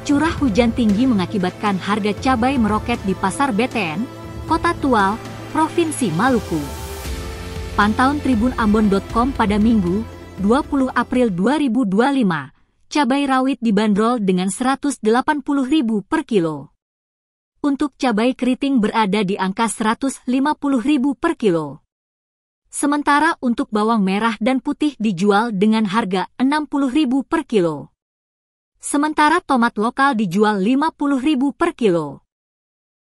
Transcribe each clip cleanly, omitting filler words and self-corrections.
Curah hujan tinggi mengakibatkan harga cabai meroket di Pasar BTN, Kota Tual, Provinsi Maluku. Pantauan tribunambon.com pada Minggu, 20 April 2025, cabai rawit dibanderol dengan Rp180.000 per kilo. Untuk cabai keriting berada di angka Rp150.000 per kilo. Sementara untuk bawang merah dan putih dijual dengan harga Rp60.000 per kilo. Sementara tomat lokal dijual Rp50.000 per kilo.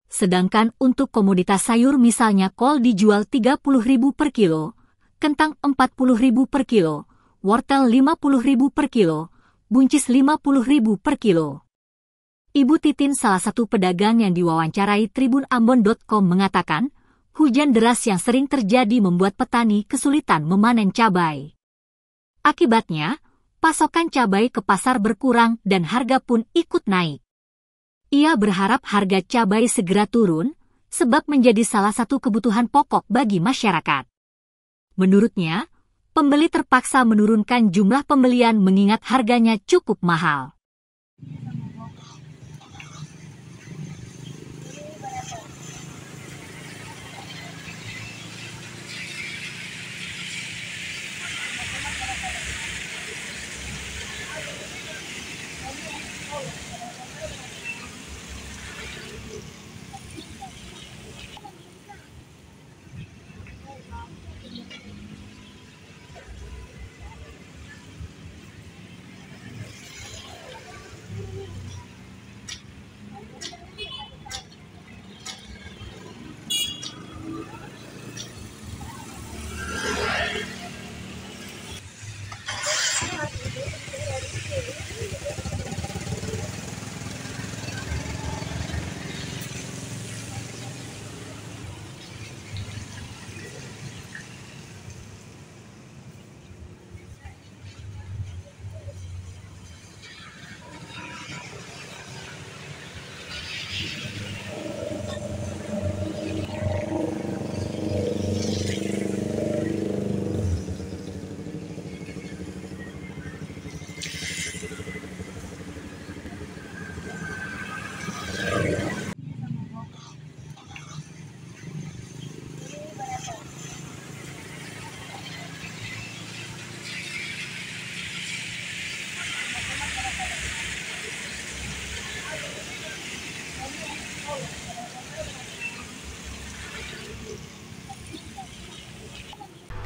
Sedangkan untuk komoditas sayur misalnya kol dijual Rp30.000 per kilo, kentang Rp40.000 per kilo, wortel Rp50.000 per kilo, buncis Rp50.000 per kilo. Ibu Titin, salah satu pedagang yang diwawancarai tribunambon.com, mengatakan, hujan deras yang sering terjadi membuat petani kesulitan memanen cabai. Akibatnya, pasokan cabai ke pasar berkurang dan harga pun ikut naik. Ia berharap harga cabai segera turun, sebab menjadi salah satu kebutuhan pokok bagi masyarakat. Menurutnya, pembeli terpaksa menurunkan jumlah pembelian mengingat harganya cukup mahal.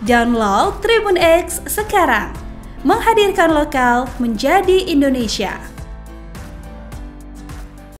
Download Tribun X sekarang, menghadirkan lokal menjadi Indonesia.